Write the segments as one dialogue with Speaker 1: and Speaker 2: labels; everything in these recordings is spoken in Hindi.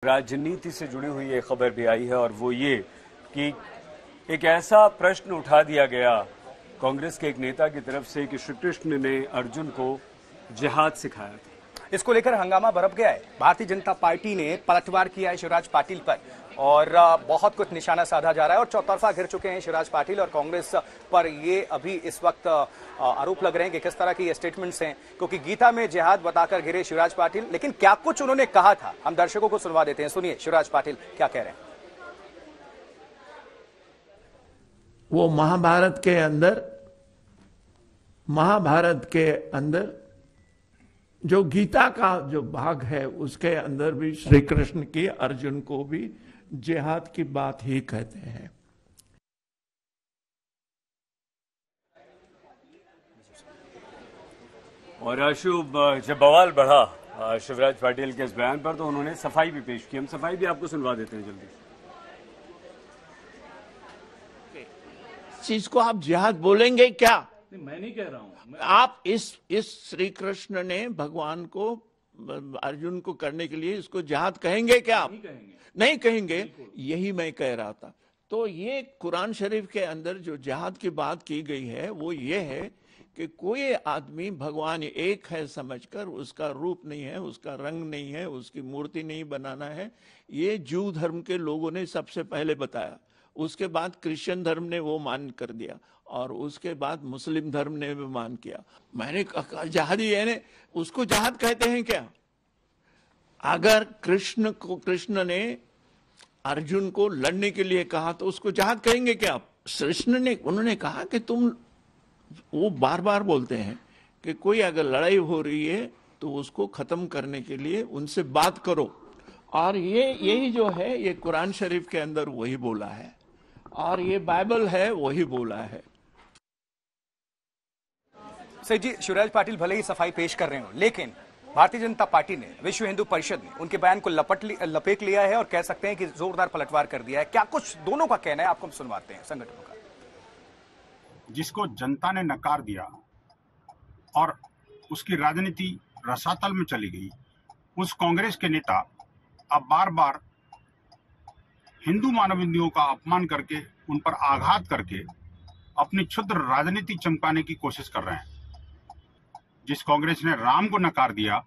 Speaker 1: राजनीति से जुड़ी हुई एक खबर भी आई है और वो ये कि एक ऐसा प्रश्न उठा दिया गया कांग्रेस के एक नेता की तरफ से कि श्री कृष्ण ने अर्जुन को जिहाद सिखाया था।
Speaker 2: इसको लेकर हंगामा बरप गया है। भारतीय जनता पार्टी ने पलटवार किया है शिवराज पाटिल पर और बहुत कुछ निशाना साधा जा रहा है और चौतरफा घिर चुके हैं शिवराज पाटिल और कांग्रेस पर ये अभी इस वक्त आरोप लग रहे हैं कि किस तरह की स्टेटमेंट्स हैं, क्योंकि गीता में जिहाद बताकर घिरे शिवराज पाटिल। लेकिन क्या कुछ उन्होंने कहा था, हम दर्शकों को सुनवा देते हैं। सुनिए शिवराज पाटिल क्या कह रहे हैं।
Speaker 3: वो महाभारत के अंदर जो गीता का जो भाग है उसके अंदर भी श्री कृष्ण की अर्जुन को भी जिहाद की बात ही कहते हैं।
Speaker 1: और आशु, जब बवाल बढ़ा शिवराज पाटिल के इस बयान पर तो उन्होंने सफाई भी पेश की। हम सफाई भी आपको सुनवा देते हैं जल्दी।
Speaker 3: चीज को आप जिहाद बोलेंगे क्या?
Speaker 4: नहीं, मैं नहीं कह रहा हूं।
Speaker 3: आप इस श्री कृष्ण ने भगवान को अर्जुन को करने के लिए इसको जिहाद कहेंगे क्या? आप नहीं कहेंगे। यही मैं कह रहा था। तो ये कुरान शरीफ के अंदर जो जिहाद की बात की गई है वो ये है कि कोई आदमी भगवान एक है समझकर उसका रूप नहीं है, उसका रंग नहीं है, उसकी मूर्ति नहीं बनाना है। ये जूद धर्म के लोगों ने सबसे पहले बताया। उसके बाद क्रिश्चियन धर्म ने वो मान कर दिया और उसके बाद मुस्लिम धर्म ने भी मान किया। मैंने कहा जिहादी है, उसको जिहाद कहते हैं क्या? अगर कृष्ण ने अर्जुन को लड़ने के लिए कहा तो उसको जिहाद कहेंगे क्या? कृष्ण ने उन्होंने कहा कि तुम, वो बार बार बोलते हैं कि कोई अगर लड़ाई हो रही है तो उसको खत्म करने के लिए उनसे बात करो। और यही जो है ये कुरान शरीफ के अंदर वही बोला है और ये बाइबल है वही बोला है।
Speaker 2: सही जी, शिवराज पाटिल भले ही सफाई पेश कर रहे हो, लेकिन भारतीय जनता पार्टी ने, विश्व हिंदू परिषद ने उनके बयान को लपेट लिया है और कह सकते हैं कि जोरदार पलटवार कर दिया है। क्या कुछ दोनों का कहना है, आपको हम सुनवाते हैं संगठनों का।
Speaker 5: जिसको जनता ने नकार दिया और उसकी राजनीति रसातल में चली गई, उस कांग्रेस के नेता अब बार बार हिंदू मानवाधिकारों का अपमान करके, उन पर आघात करके अपनी क्षुद्र राजनीति चमकाने की कोशिश कर रहे हैं। जिस कांग्रेस ने राम को नकार दिया,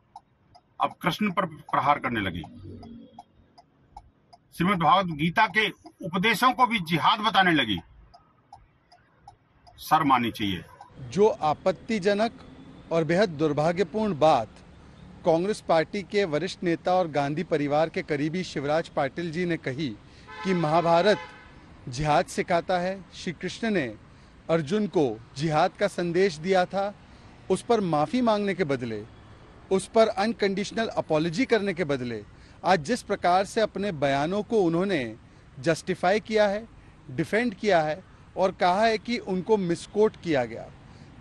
Speaker 5: अब कृष्ण पर प्रहार करने लगी। श्रीमद् भागवत गीता के उपदेशों को भी जिहाद बताने लगी। शर्म आनी चाहिए।
Speaker 6: जो आपत्तिजनक और बेहद दुर्भाग्यपूर्ण बात कांग्रेस पार्टी के वरिष्ठ नेता और गांधी परिवार के करीबी शिवराज पाटिल जी ने कही कि महाभारत जिहाद सिखाता है, श्री कृष्ण ने अर्जुन को जिहाद का संदेश दिया था, उस पर माफ़ी मांगने के बदले, उस पर अनकंडीशनल अपॉलॉजी करने के बदले आज जिस प्रकार से अपने बयानों को उन्होंने जस्टिफाई किया है, डिफेंड किया है और कहा है कि उनको मिसकोट किया गया।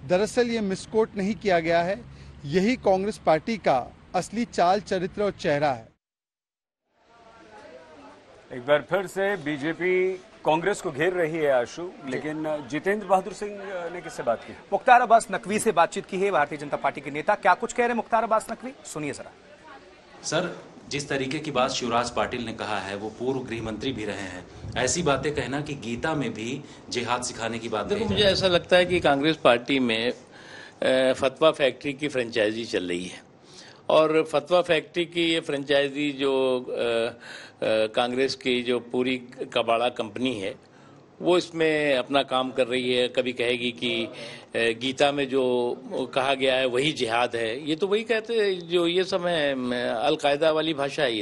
Speaker 6: दरअसल ये मिसकोट नहीं किया गया है, यही कांग्रेस पार्टी का असली चाल चरित्र और चेहरा है।
Speaker 1: एक बार फिर से बीजेपी कांग्रेस को घेर रही है आशु, लेकिन जितेंद्र बहादुर सिंह ने किससे बात की?
Speaker 2: मुख्तार अब्बास नकवी से बातचीत की है भारतीय जनता पार्टी के नेता। क्या कुछ कह रहे हैं मुख्तार अब्बास नकवी, सुनिए जरा।
Speaker 7: सर, जिस तरीके की बात शिवराज पाटिल ने कहा है, वो पूर्व गृह मंत्री भी रहे हैं। ऐसी बातें कहना कि गीता में भी जिहाद सिखाने की बात।
Speaker 4: देखो, मुझे ऐसा लगता है कि कांग्रेस पार्टी में फतवा फैक्ट्री की फ्रेंचाइजी चल रही है और फतवा फैक्ट्री की ये फ्रेंचाइजी जो कांग्रेस की जो पूरी कबाड़ा कंपनी है वो इसमें अपना काम कर रही है। कभी कहेगी कि गीता में जो कहा गया है वही जिहाद है। ये तो वही कहते हैं जो ये सब है, अलकायदा वाली भाषा है।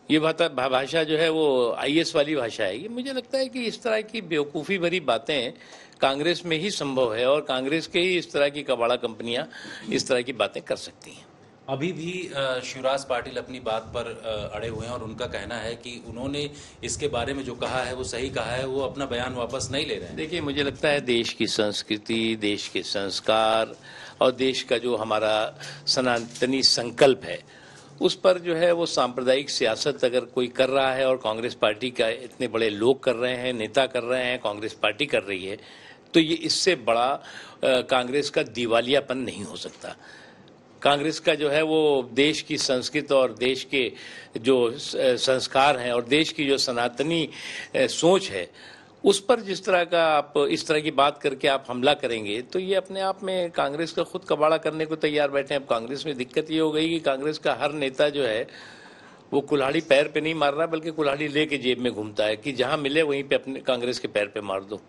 Speaker 4: ये भाषा जो है वो IS वाली भाषा है। ये मुझे लगता है कि इस तरह की बेवकूफ़ी भरी बातें कांग्रेस में ही संभव है और कांग्रेस के ही इस तरह की कबाड़ा कंपनियां इस तरह की बातें कर सकती हैं।
Speaker 7: अभी भी शिवराज पाटिल अपनी बात पर अड़े हुए हैं और उनका कहना है कि उन्होंने इसके बारे में जो कहा है वो सही कहा है, वो अपना बयान वापस नहीं ले रहे हैं।
Speaker 4: देखिए, मुझे लगता है देश की संस्कृति, देश के संस्कार और देश का जो हमारा सनातनी संकल्प है उस पर जो है वो सांप्रदायिक सियासत अगर कोई कर रहा है और कांग्रेस पार्टी का इतने बड़े लोग कर रहे हैं, नेता कर रहे हैं, कांग्रेस पार्टी कर रही है, तो ये इससे बड़ा कांग्रेस का दिवालियापन नहीं हो सकता। कांग्रेस का जो है वो देश की संस्कृति और देश के जो संस्कार हैं और देश की जो सनातनी सोच है उस पर जिस तरह का आप इस तरह की बात करके आप हमला करेंगे तो ये अपने आप में कांग्रेस का खुद कबाड़ा करने को तैयार बैठे हैं। अब कांग्रेस में दिक्कत ये हो गई कि कांग्रेस का हर नेता जो है वो कुल्हाड़ी पैर पे नहीं मार रहा बल्कि कुल्हाड़ी लेके जेब में घूमता है कि जहां मिले वहीं पे अपने कांग्रेस के पैर पे मार दो।